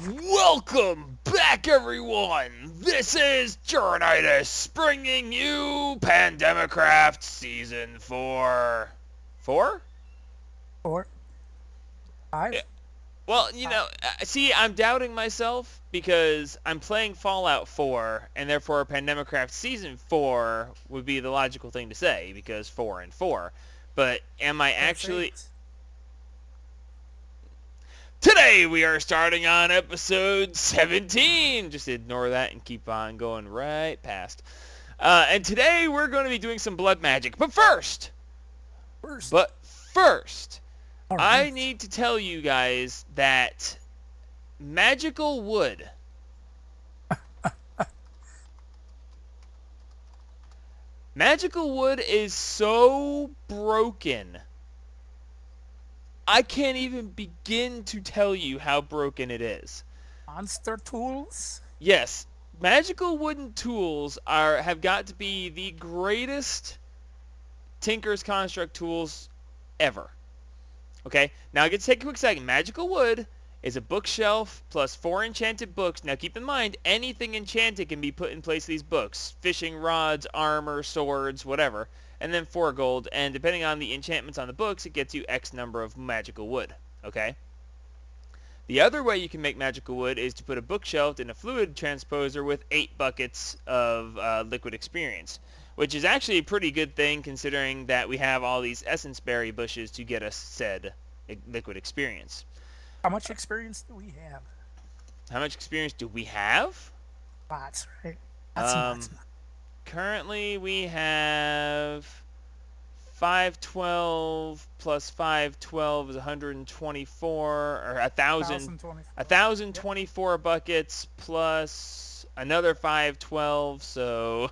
Welcome back, everyone! This is Journitis bringing you Pandemicraft Season 4. 4? 4, Yeah. 5. Well, Uh, see, I'm doubting myself because I'm playing Fallout 4, and therefore Pandemicraft Season 4 would be the logical thing to say, because 4 and 4. But am I that's actually... 8. Today we are starting on episode 17. Just ignore that and keep on going right past. And today we're going to be doing some blood magic. First. But first, All I right. need to tell you guys that magical wood, magical wood is so broken. I can't even begin to tell you how broken it is. Monster tools. Yes, magical wooden tools have got to be the greatest Tinker's Construct tools ever. Okay, now I get to take a quick second. Magical wood is a bookshelf plus 4 enchanted books. Now keep in mind, anything enchanted can be put in place of these books. Fishing rods, armor, swords, whatever. And then 4 gold, and depending on the enchantments on the books, it gets you X number of magical wood. Okay? The other way you can make magical wood is to put a bookshelf in a fluid transposer with 8 buckets of liquid experience, which is actually a pretty good thing considering that we have all these essence berry bushes to get us said liquid experience. How much experience do we have? How much experience do we have? Lots, right? Lots and lots Um, and lots. Currently we have 512 plus 512 is 124, or 1,024. Yep. 1,024 buckets plus another 512, so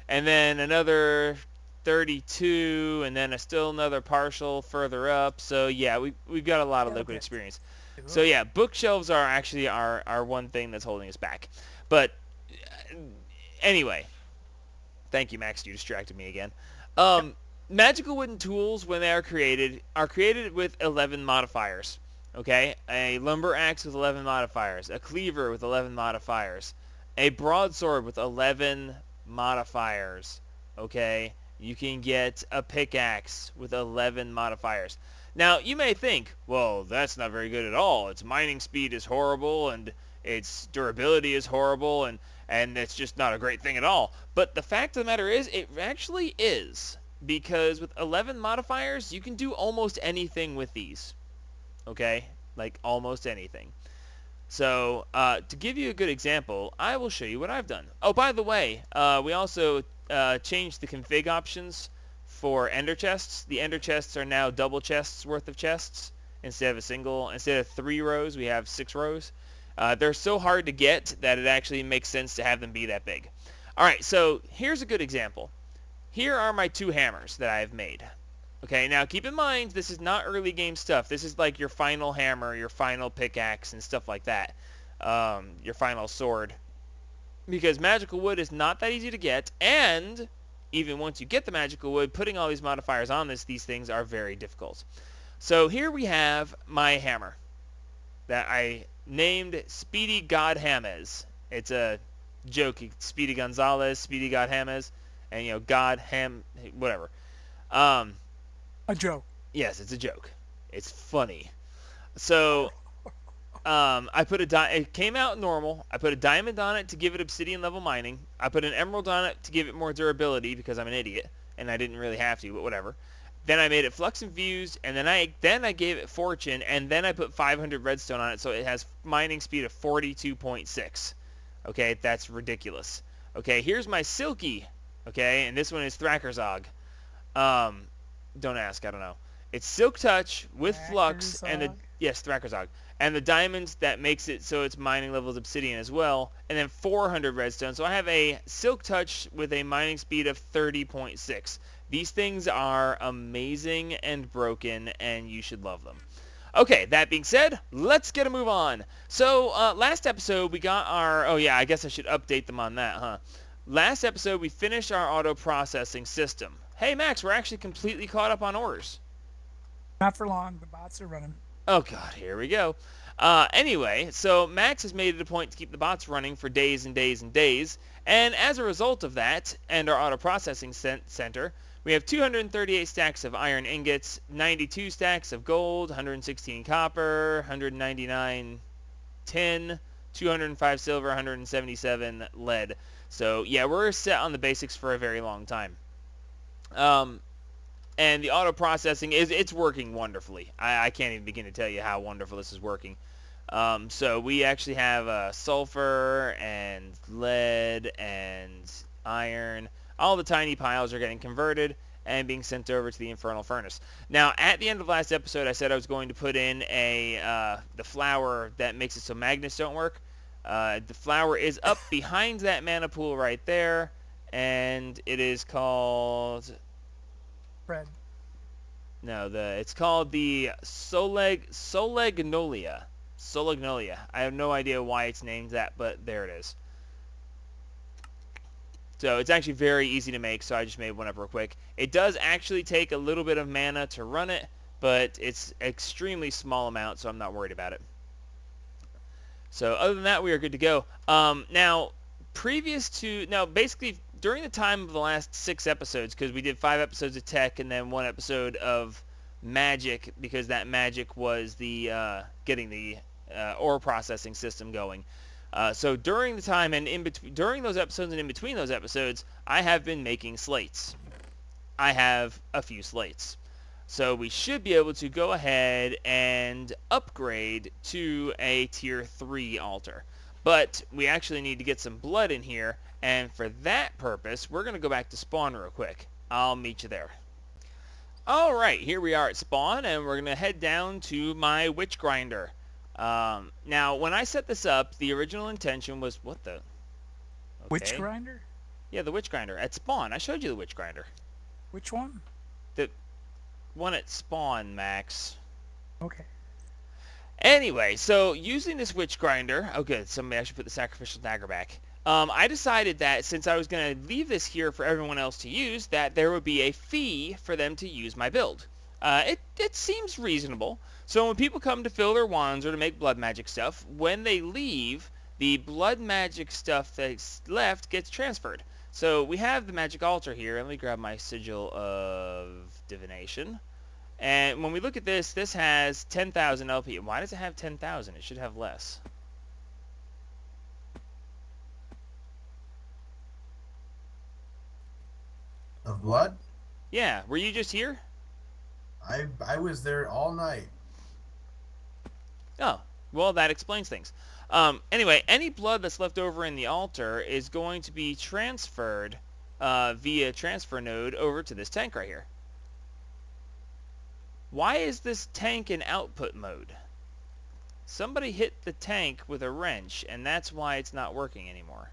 and then another 32, and then still another partial further up. So yeah, we've got a lot of Got a liquid bit. experience. So Good. yeah, bookshelves are actually our one thing that's holding us back. But anyway, thank you, Max. You distracted me again. Yep. Um, Magical wooden tools, when they are created with 11 modifiers. Okay, a lumber axe with 11 modifiers, a cleaver with 11 modifiers, a broadsword with 11 modifiers. Okay, you can get a pickaxe with 11 modifiers. Now, you may think, well, that's not very good at all. Its mining speed is horrible, and its durability is horrible, and it's just not a great thing at all. But the fact of the matter is, it actually is. Because with 11 modifiers, you can do almost anything with these. Okay? Like, almost anything. So, to give you a good example, I will show you what I've done. Oh, by the way, we also changed the config options for ender chests. The ender chests are now double chests worth of chests instead of 3 rows, we have 6 rows. They're so hard to get that it actually makes sense to have them be that big. Alright, so here's a good example. Here are my 2 hammers that I've made. Okay, now keep in mind, this is not early game stuff. This is like your final hammer, your final pickaxe, and stuff like that. Your final sword. Because magical wood is not that easy to get, and even once you get the magical wood, putting all these modifiers on these things are very difficult. So here we have my hammer that I named Speedy God James. It's a joke. Speedy Gonzalez, Speedy God James, and God Ham, whatever. Um, A joke. yes, it's a joke. It's funny. So I put it came out normal. I put a diamond on it to give it obsidian level mining. I put an emerald on it to give it more durability because I'm an idiot and I didn't really have to, but whatever. Then I made it flux infused, and then I gave it fortune, and then I put 500 redstone on it, so it has mining speed of 42.6. Okay, that's ridiculous. Okay, here's my silky. Okay, and this one is Thrackerzog. Um, don't ask, I don't know. It's Silk Touch with Flux and the Hackerzog. yes, Thrackerzog. And the diamonds that makes it so its mining level is obsidian as well, and then 400 redstone. So I have a Silk Touch with a mining speed of 30.6. These things are amazing and broken, and you should love them. Okay, that being said, let's get a move on. So, last episode we got our... Oh yeah, I guess I should update them on that, huh? Last episode we finished our auto-processing system. Hey Max, we're actually completely caught up on orders. Not for long. The bots are running. Oh god, here we go. Anyway, so Max has made it a point to keep the bots running for days and days and days, and as a result of that, and our auto processing center, we have 238 stacks of iron ingots, 92 stacks of gold, 116 copper, 199 tin, 205 silver, 177 lead. So yeah, we're set on the basics for a very long time. And the auto processing it's working wonderfully. I can't even begin to tell you how wonderful this is working. So we actually have sulfur and lead and iron. All the tiny piles are getting converted and being sent over to the infernal furnace. Now, at the end of last episode, I said I was going to put in the flour that makes it so magnets don't work. The flour is up behind that mana pool right there, and it is called... Red. No, it's called the Solegnolia. Solegnolia. I have no idea why it's named that, but there it is. So it's actually very easy to make, so I just made one up real quick. It does actually take a little bit of mana to run it, but it's extremely small amount, so I'm not worried about it. So other than that, we are good to go. Now, basically during the time of the last 6 episodes, because we did 5 episodes of tech and then 1 episode of magic, because that magic was the getting the ore processing system going. So during the time and during those episodes and in between those episodes, I have been making slates. I have a few slates. So we should be able to go ahead and upgrade to a tier 3 altar. But we actually need to get some blood in here, and for that purpose, we're going to go back to spawn real quick. I'll meet you there. Alright, here we are at spawn, and we're going to head down to my witch grinder. Now, when I set this up, the original intention was... What the... Okay. Witch grinder? Yeah, the witch grinder. At spawn. I showed you the witch grinder. Which one? The one at spawn, Max. Okay. Anyway, so using this witch grinder... Oh, good. Somebody actually put the sacrificial dagger back. I decided that since I was going to leave this here for everyone else to use, that there would be a fee for them to use my build. It seems reasonable. So when people come to fill their wands or to make blood magic stuff, when they leave, the blood magic stuff that's left gets transferred. So we have the magic altar here. Let me grab my sigil of divination. And when we look at this, this has 10,000 LP. Why does it have 10,000? It should have less. Of blood? Yeah, were you just here? I was there all night. Oh, well, that explains things. Anyway, any blood that's left over in the altar is going to be transferred via transfer node over to this tank right here. Why is this tank in output mode? Somebody hit the tank with a wrench, and that's why it's not working anymore.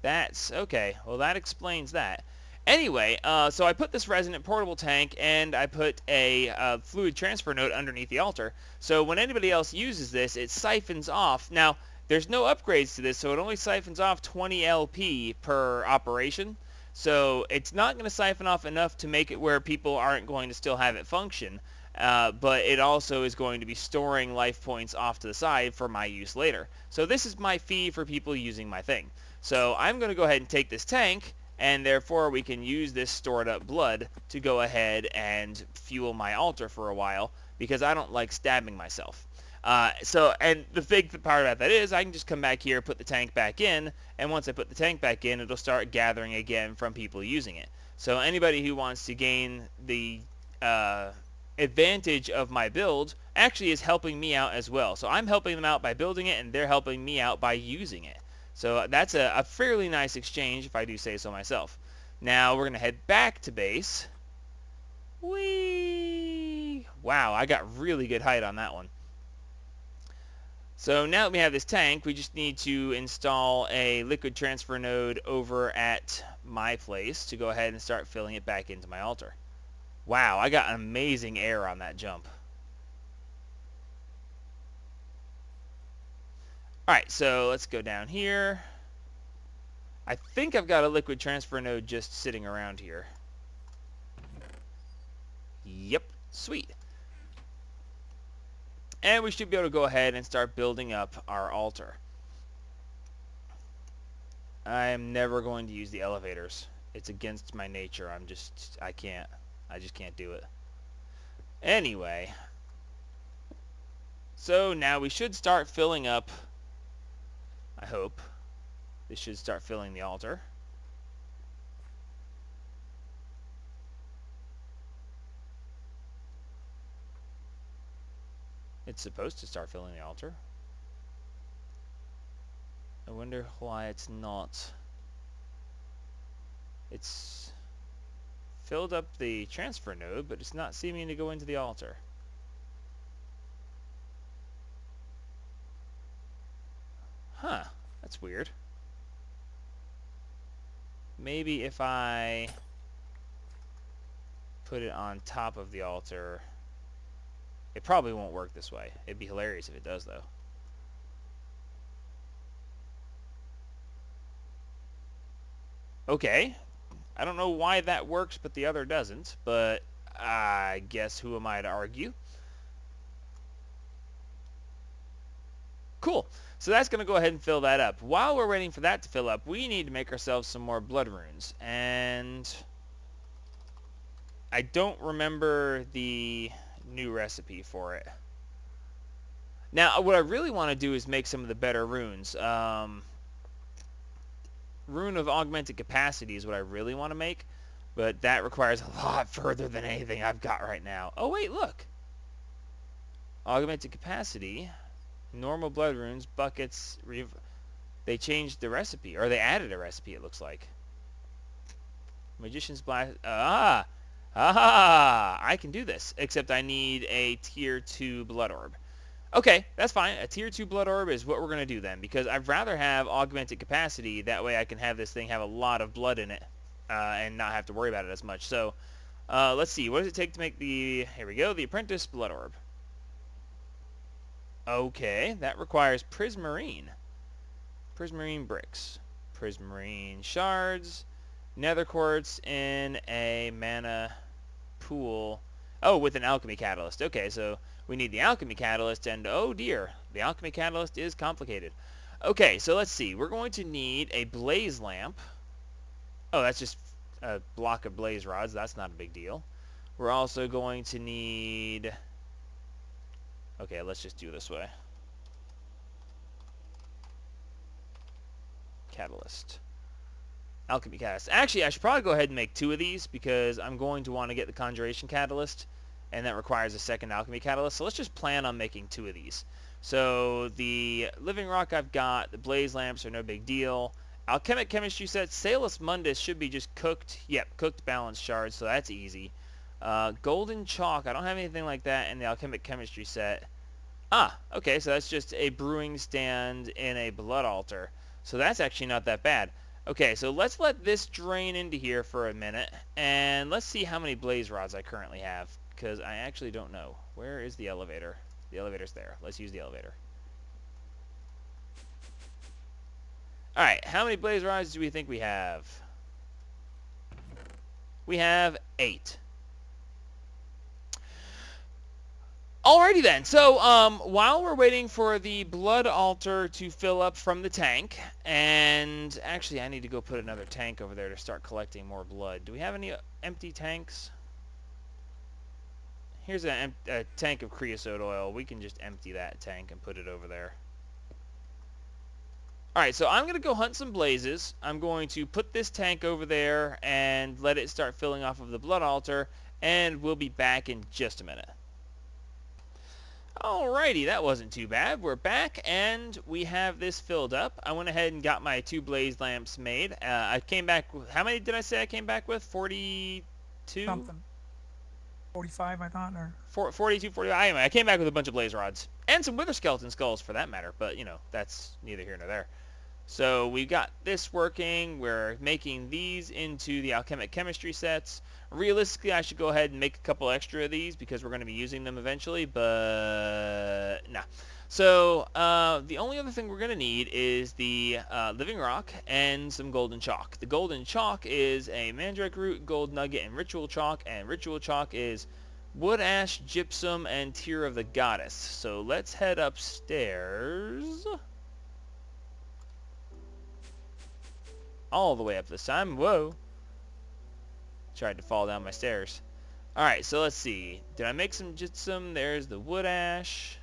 That's okay. Well, that explains that. Anyway, so I put this resonant portable tank and I put a fluid transfer node underneath the altar. So when anybody else uses this, it siphons off. Now, there's no upgrades to this, so it only siphons off 20 LP per operation. So it's not going to siphon off enough to make it where people aren't going to still have it function. But it also is going to be storing life points off to the side for my use later. So this is my fee for people using my thing. So I'm going to go ahead and take this tank, and therefore we can use this stored up blood to go ahead and fuel my altar for a while, because I don't like stabbing myself. And the big part about that is I can just come back here, put the tank back in, and once I put the tank back in, it'll start gathering again from people using it. So anybody who wants to gain the advantage of my build actually is helping me out as well. So I'm helping them out by building it, and they're helping me out by using it. So that's a fairly nice exchange, if I do say so myself. Now we're going to head back to base. Whee! Wow, I got really good height on that one. So now that we have this tank, we just need to install a liquid transfer node over at my place to go ahead and start filling it back into my altar. Wow, I got amazing air on that jump. Alright, so let's go down here. I think I've got a liquid transfer node just sitting around here. Yep, sweet. And we should be able to go ahead and start building up our altar. I am never going to use the elevators. It's against my nature. I can't. I just can't do it. Anyway. So now we should start filling up. I hope. This should start filling the altar. It's supposed to start filling the altar. I wonder why it's not. It's filled up the transfer node, but it's not seeming to go into the altar. Huh, that's weird. Maybe if I put it on top of the altar, it probably won't work this way. It'd be hilarious if it does, though. Okay. I don't know why that works, but the other doesn't. But I guess who am I to argue? Cool. So that's going to go ahead and fill that up. While we're waiting for that to fill up, we need to make ourselves some more blood runes. And I don't remember the new recipe for it. Now, what I really want to do is make some of the better runes. Rune of Augmented Capacity is what I really want to make, but that requires a lot further than anything I've got right now. Oh, wait, look. Augmented Capacity, normal blood runes, buckets, they changed the recipe, or they added a recipe, it looks like. Magician's Blast, I can do this, except I need a tier 2 blood orb. Okay, that's fine. A tier 2 blood orb is what we're going to do then, because I'd rather have augmented capacity. That way I can have this thing have a lot of blood in it and not have to worry about it as much. So let's see. What does it take to make the... Here we go. The apprentice blood orb. Okay, that requires prismarine. Prismarine bricks. Prismarine shards. Nether quartz in a mana pool. Oh, with an alchemy catalyst. Okay, so we need the alchemy catalyst, and oh dear, the alchemy catalyst is complicated. Okay, so let's see. We're going to need a blaze lamp. Oh, that's just a block of blaze rods. That's not a big deal. We're also going to need... Okay, let's just do it this way. Catalyst. Alchemy catalyst. Actually, I should probably go ahead and make 2 of these because I'm going to want to get the conjuration catalyst, and that requires a second alchemy catalyst. So let's just plan on making 2 of these. So the living rock I've got, the blaze lamps are no big deal. Alchemic chemistry set, Salus Mundus should be just cooked. Yep, cooked balanced shards, so that's easy. Golden chalk, I don't have anything like that in the alchemic chemistry set. Ah, okay, so that's just a brewing stand in a blood altar. So that's actually not that bad. Okay, so let's let this drain into here for a minute, and let's see how many blaze rods I currently have, because I actually don't know. Where is the elevator? The elevator's there. Let's use the elevator. Alright, how many blaze rods do we think we have? We have 8. Alrighty then, so while we're waiting for the blood altar to fill up from the tank, and actually I need to go put another tank over there to start collecting more blood. Do we have any empty tanks? Here's a tank of creosote oil. We can just empty that tank and put it over there. Alright, so I'm going to go hunt some blazes. I'm going to put this tank over there and let it start filling off of the blood altar, and we'll be back in just a minute. Alrighty, that wasn't too bad. We're back, and we have this filled up. I went ahead and got my 2 blaze lamps made. I came back with... How many did I say I came back with? 42? Something. 45, I thought, or... 42, 45. Anyway, I came back with a bunch of blaze rods. And some wither skeleton skulls, for that matter. But, you know, that's neither here nor there. So we got this working. We're making these into the alchemic chemistry sets. Realistically, I should go ahead and make a couple extra of these because we're going to be using them eventually, but nah. So the only other thing we're going to need is the living rock and some golden chalk. The golden chalk is a mandrake root, gold nugget, and ritual chalk is Wood, ash, gypsum, and tear of the goddess. So let's head upstairs. All the way up this time. Whoa. Tried to fall down my stairs. Alright, so let's see. Did I make some gypsum? There's the wood ash.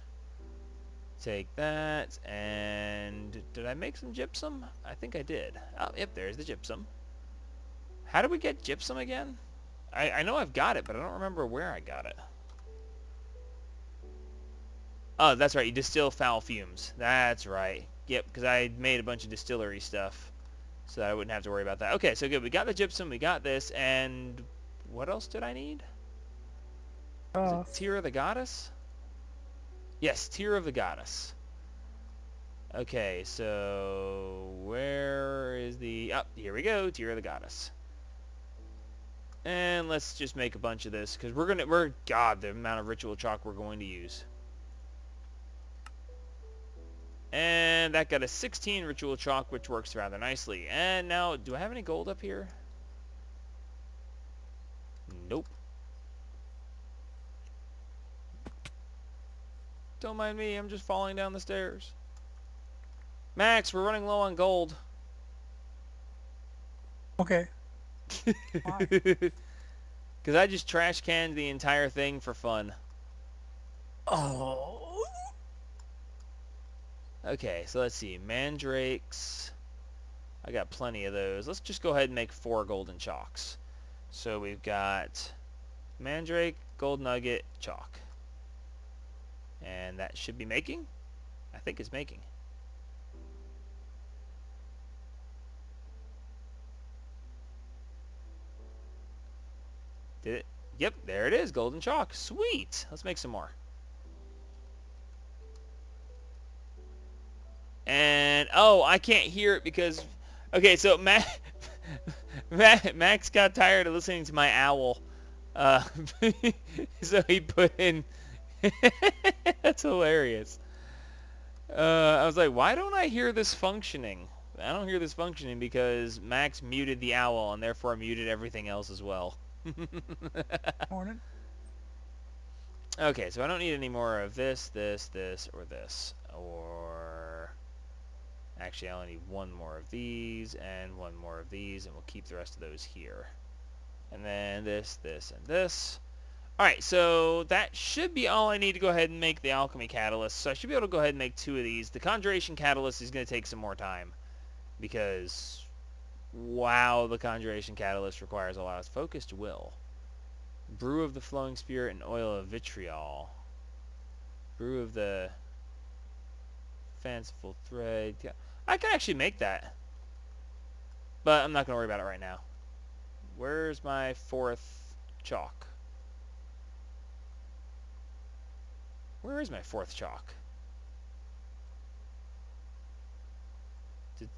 Take that. And did I make some gypsum? I think I did. Oh, yep, there's the gypsum. How do we get gypsum again? I know I've got it, but I don't remember where I got it. Oh, that's right. You distill foul fumes. That's right. Yep, because I made a bunch of distillery stuff so that I wouldn't have to worry about that. Okay, so good. We got the gypsum. We got this. And what else did I need? Was it Tear of the Goddess? Yes, Tear of the Goddess. Okay, so where is the... Oh, here we go. Tear of the Goddess. And let's just make a bunch of this because God, the amount of ritual chalk we're going to use. And that got a 16 ritual chalk, which works rather nicely. And now, do I have any gold up here? Nope. Don't mind me, I'm just falling down the stairs. Max, we're running low on gold. Okay. Why? Because I just trash canned the entire thing for fun. Oh. Okay, so let's see. Mandrakes. I got plenty of those. Let's just go ahead and make 4 golden chalks. So we've got Mandrake, Gold Nugget, Chalk. And that should be making? I think it's making. Did it? Yep, there it is. Golden Chalk. Sweet. Let's make some more. And, oh, I can't hear it because... Okay, so Max got tired of listening to my owl. So he put in... That's hilarious. I was like, why don't I hear this functioning? I don't hear this functioning because Max muted the owl and therefore muted everything else as well. Morning. Okay, so I don't need any more of this, this, this, or this. Or... Actually, I only need 1 more of these and 1 more of these, and we'll keep the rest of those here. And then this, this, and this. Alright, so that should be all I need to go ahead and make the alchemy catalyst. So I should be able to go ahead and make 2 of these. The conjuration catalyst is going to take some more time. Because, wow, the conjuration catalyst requires a lot of focused will. Brew of the flowing spirit and oil of vitriol. Brew of the fanciful thread. I can actually make that. But I'm not going to worry about it right now. Where's my 4th chalk? Where is my 4th chalk? Did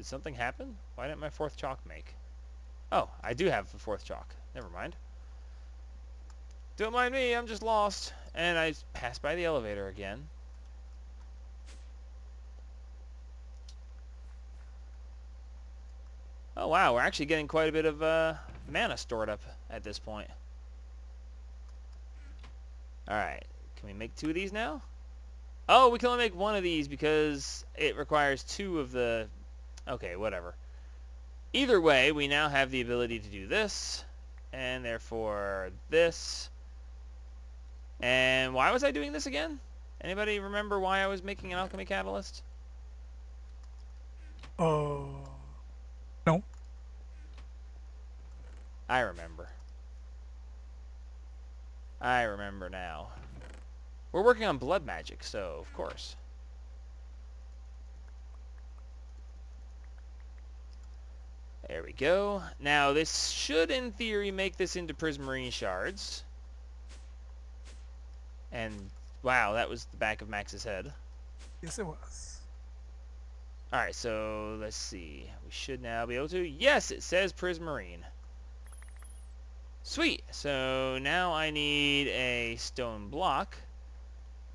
something happen? Why didn't my 4th chalk make? Oh, I do have the 4th chalk. Never mind. Don't mind me, I'm just lost. And I passed by the elevator again. Oh wow, we're actually getting quite a bit of mana stored up at this point. Alright, can we make 2 of these now? Oh, we can only make 1 of these because it requires 2 of the... Okay, whatever. Either way, we now have the ability to do this, and therefore this. And why was I doing this again? Anybody remember why I was making an alchemy catalyst? No. I remember. I remember now. We're working on blood magic, so of course. There we go. Now this should, in theory, make this into prismarine shards. And wow, that was the back of Max's head. Yes, it was. Alright, so let's see. We should now be able to... Yes, it says prismarine. Sweet. So now I need a stone block.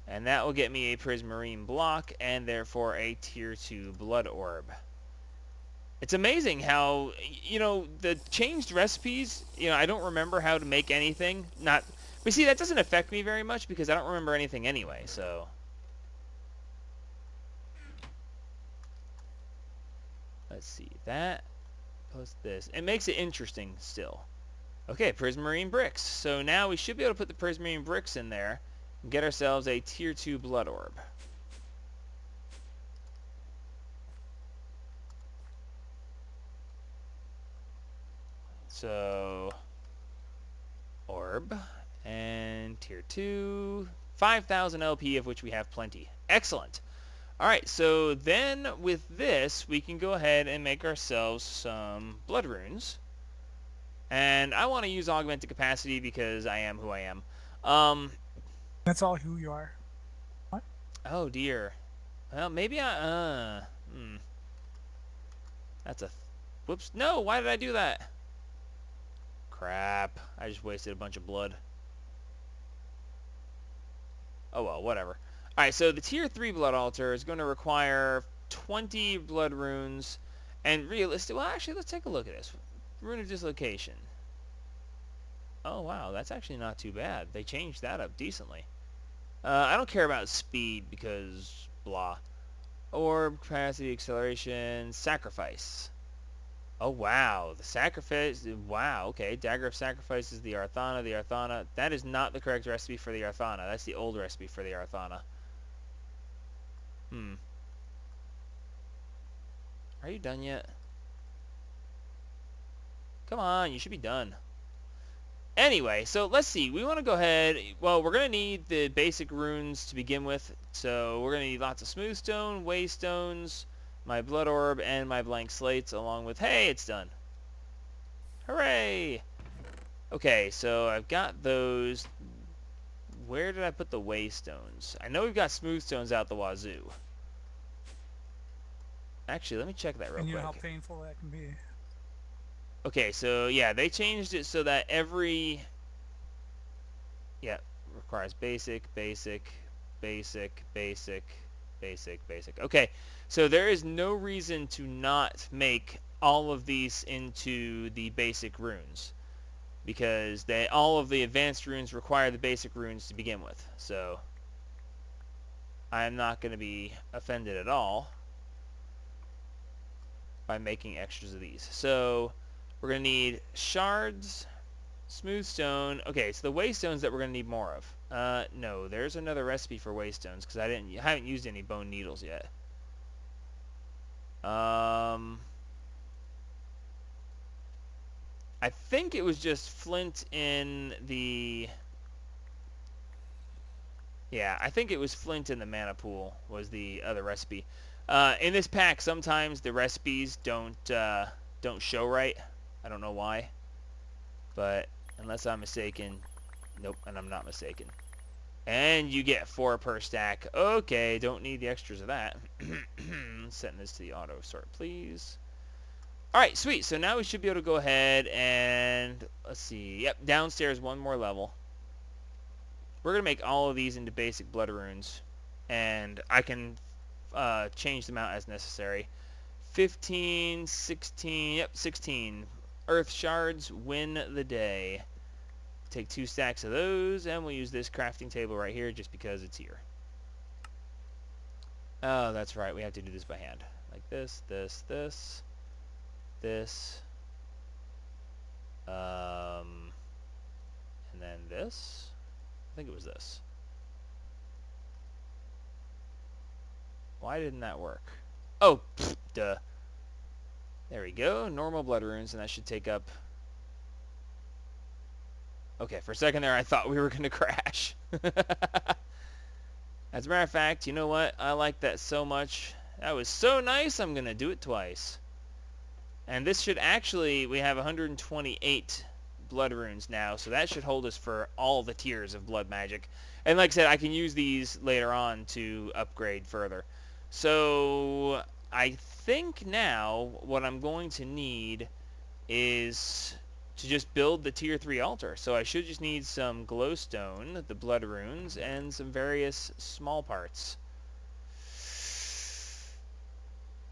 And that will get me a prismarine block and therefore a tier 2 blood orb. It's amazing how, the changed recipes, I don't remember how to make anything. Not, but see, that doesn't affect me very much because I don't remember anything anyway, so. Let's see, that plus this. It makes it interesting still. Okay, prismarine bricks. So now we should be able to put the prismarine bricks in there and get ourselves a tier 2 blood orb. So, orb and tier 2, 5,000 LP, of which we have plenty. Excellent. Alright, so then with this, we can go ahead and make ourselves some blood runes. And I want to use augmented capacity because I am who I am. That's all who you are. What? Oh dear. Well, maybe that's a... Whoops. No, why did I do that? Crap. I just wasted a bunch of blood. Oh well, whatever. Alright, so the tier 3 blood altar is going to require 20 blood runes. And realistic... Well, actually, let's take a look at this. Rune of dislocation. Oh wow, that's actually not too bad. They changed that up decently. I don't care about speed because blah. Orb, capacity, acceleration, sacrifice. Oh wow, the sacrifice. Wow, okay. Dagger of sacrifice is the Arthana. The Arthana. That is not the correct recipe for the Arthana. That's the old recipe for the Arthana. Are you done yet? Come on, you should be done. Anyway, so let's see. We want to go ahead. Well, we're going to need the basic runes to begin with. So we're going to need lots of smooth stone, waystones, my blood orb, and my blank slates, along with, hey, it's done. Hooray! Okay, so I've got those. Where did I put the waystones? I know we've got smooth stones out the wazoo. Actually, let me check that real And you know how quick. painful that can be. Okay, so yeah, they changed it so that every... Yeah, requires basic, basic, basic, basic, basic, basic. Okay, so there is no reason to not make all of these into the basic runes. Because all of the advanced runes require the basic runes to begin with. So, I am not going to be offended at all by making extras of these. So, we're going to need shards, smooth stone. Okay, so the waystones that we're going to need more of. No, there's another recipe for waystones because I haven't used any bone needles yet. I think it was just flint in the... Yeah, I think it was flint in the mana pool was the other recipe. In this pack, sometimes the recipes don't show right. I don't know why. But unless I'm mistaken, nope, and I'm not mistaken. And you get 4 per stack. Okay, don't need the extras of that. Setting this to the auto sort, please. Alright, sweet. So now we should be able to go ahead and, let's see. Yep, downstairs one more level. We're going to make all of these into basic blood runes. And I can change them out as necessary. 15, 16, yep, 16. Earth shards win the day. Take 2 stacks of those, and we'll use this crafting table right here just because it's here. Oh, that's right. We have to do this by hand. Like this, this, this, this. And then this. I think it was this. Why didn't that work? Oh, pfft, duh. There we go. Normal blood runes, and that should take up... Okay, for a second there I thought we were going to crash. As a matter of fact, you know what? I like that so much. That was so nice, I'm going to do it twice. And this should actually... We have 128 blood runes now, so that should hold us for all the tiers of blood magic. And like I said, I can use these later on to upgrade further. So I think now what I'm going to need is to just build the tier 3 altar. So I should just need some glowstone, the blood runes, and some various small parts.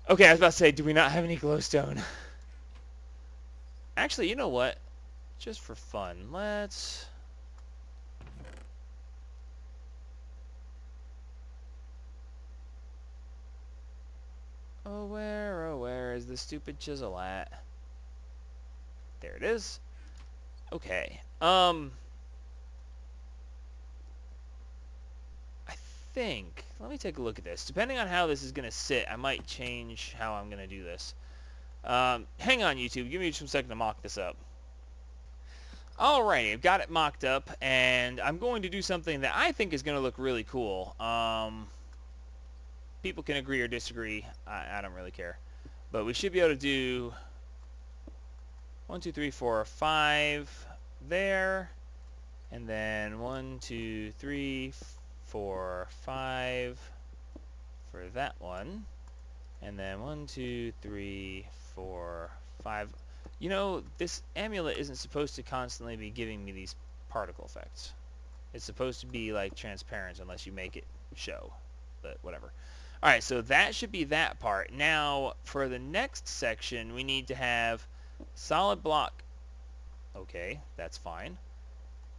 Okay, I was about to say, do we not have any glowstone? Actually, you know what? Just for fun, let's... oh, where is the stupid chisel at? There it is. Okay. I think... let me take a look at this. Depending on how this is going to sit, I might change how I'm going to do this. Hang on, YouTube. Give me just a second to mock this up. Alrighty, I've got it mocked up, and I'm going to do something that I think is going to look really cool. People can agree or disagree. I don't really care. But we should be able to do 1, 2, 3, 4, 5 there, and then 1, 2, 3, 4, 5 for that one, and then 1, 2, 3, 4, 5. You know, this amulet isn't supposed to constantly be giving me these particle effects. It's supposed to be like transparent unless you make it show, but whatever. Alright, so that should be that part. Now, for the next section, we need to have solid block. Okay, that's fine.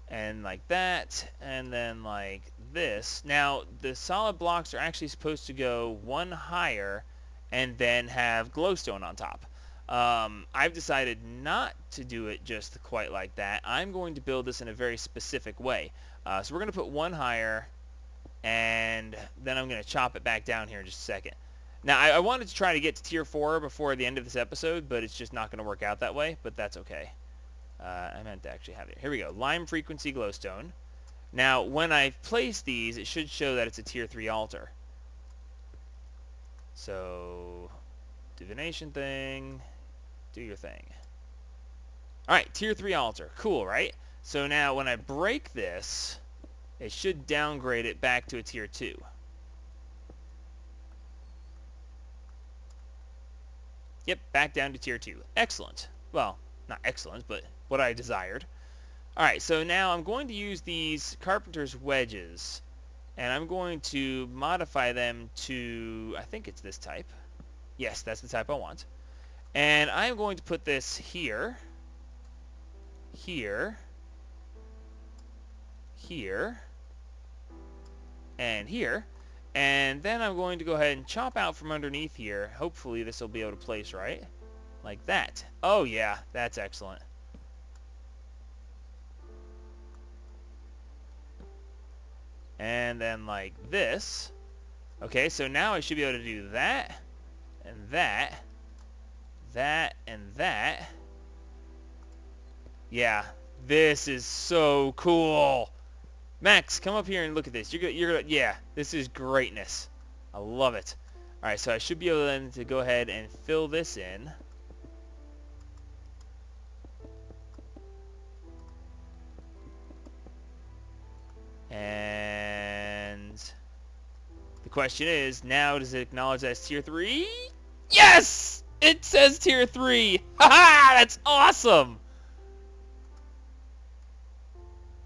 And like that, and then like this. Now, the solid blocks are actually supposed to go one higher and then have glowstone on top. I've decided not to do it just quite like that. I'm going to build this in a very specific way. So we're going to put one higher, and then I'm going to chop it back down here in just a second. Now, I wanted to try to get to tier 4 before the end of this episode, but it's just not going to work out that way, but that's okay. I meant to actually have it. Here we go. Lime frequency glowstone. Now, when I place these, it should show that it's a tier 3 altar. So, divination thing, do your thing. Alright, tier 3 altar. Cool, right? So now, when I break this, it should downgrade it back to a tier 2. Yep, back down to tier 2. Excellent. Well, not excellent, but what I desired. Alright, so now I'm going to use these carpenter's wedges, and I'm going to modify them to, I think it's this type. Yes, that's the type I want. And I'm going to put this here, here, here, and here. And then I'm going to go ahead and chop out from underneath here. Hopefully this will be able to place right. Like that. Oh yeah, that's excellent. And then like this. Okay, so now I should be able to do that, and that, that, and that. Yeah, this is so cool. Max, come up here and look at this. You're gonna, yeah, this is greatness. I love it. All right, so I should be able then to go ahead and fill this in. And the question is, now does it acknowledge that it's tier 3? Yes! It says tier 3. Haha, that's awesome.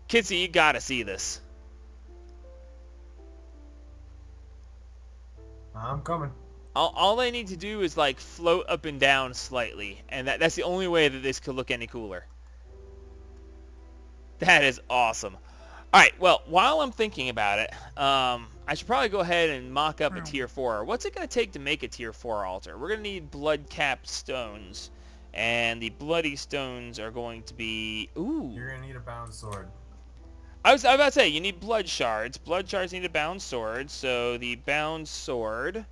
Kitsy, you gotta see this. I'm coming. All I need to do is like float up and down slightly, and that's the only way that this could look any cooler. That is awesome. Alright, well, while I'm thinking about it, I should probably go ahead and mock up a tier 4. What's it going to take to make a tier 4 altar? We're going to need blood-capped stones, and the bloody stones are going to be... Ooh. You're going to need a bound sword. I was about to say, you need blood shards. Blood shards need a bound sword, so the bound sword...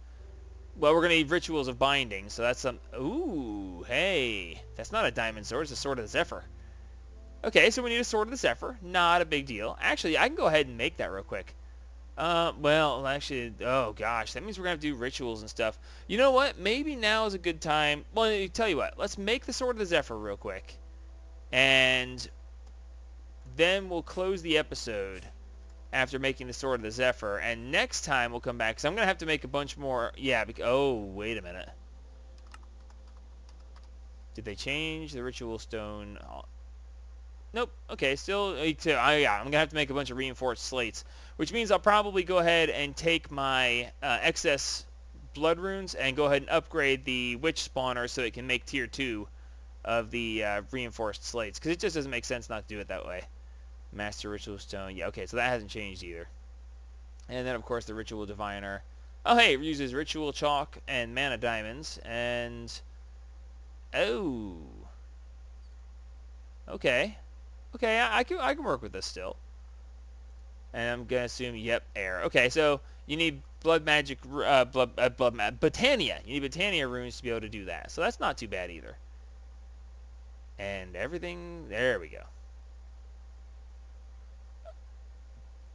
Well, we're going to need rituals of binding, so that's some... Ooh, hey. That's not a diamond sword, it's a sword of the Zephyr. Okay, so we need a sword of the Zephyr. Not a big deal. Actually, I can go ahead and make that real quick. Well, actually, oh gosh, that means we're going to have to do rituals and stuff. You know what? Maybe now is a good time. Well, I tell you what. Let's make the sword of the Zephyr real quick. And then we'll close the episode after making the sword of the Zephyr. And next time we'll come back, because I'm going to have to make a bunch more. Yeah, oh, wait a minute. Did they change the ritual stone? Nope. Okay, still, yeah, I'm going to have to make a bunch of reinforced slates, which means I'll probably go ahead and take my excess blood runes and go ahead and upgrade the witch spawner so it can make tier 2 of the reinforced slates, because it just doesn't make sense not to do it that way. Master Ritual Stone. Yeah, okay, so that hasn't changed either. And then, of course, the Ritual Diviner. Oh, hey, it uses Ritual Chalk and Mana Diamonds. And... oh. Okay. Okay, I can work with this still. And I'm going to assume, yep, air. Okay, so you need Botania. You need Botania runes to be able to do that. So that's not too bad either. And everything, there we go.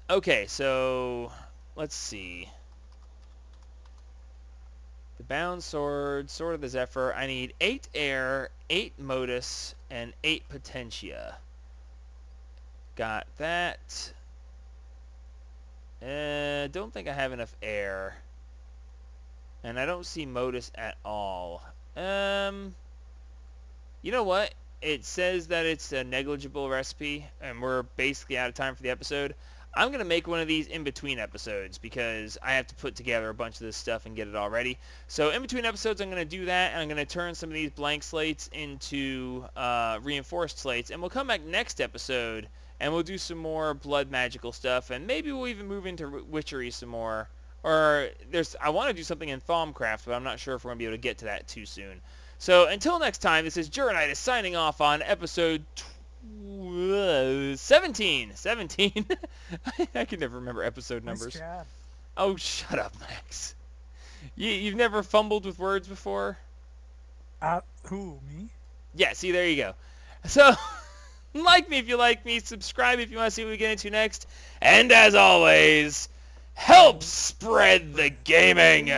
Okay, so let's see. The Bound Sword, Sword of the Zephyr. I need 8 air, 8 modus, and 8 potentia. Got that. Don't think I have enough air. And I don't see modus at all. You know what? It says that it's a negligible recipe, and we're basically out of time for the episode. I'm going to make one of these in between episodes because I have to put together a bunch of this stuff and get it all ready. So in between episodes, I'm going to do that, and I'm going to turn some of these blank slates into reinforced slates. And we'll come back next episode, and we'll do some more blood magical stuff, and maybe we'll even move into witchery some more. Or I want to do something in Thaumcraft, but I'm not sure if we're going to be able to get to that too soon. So until next time, this is Juronitis signing off on episode 17. 17? I can never remember episode numbers. Nice job. Oh, shut up, Max. You've never fumbled with words before? Who, me? Yeah, see, there you go. So, like me if you like me, subscribe if you want to see what we get into next, and as always, help spread the gaming!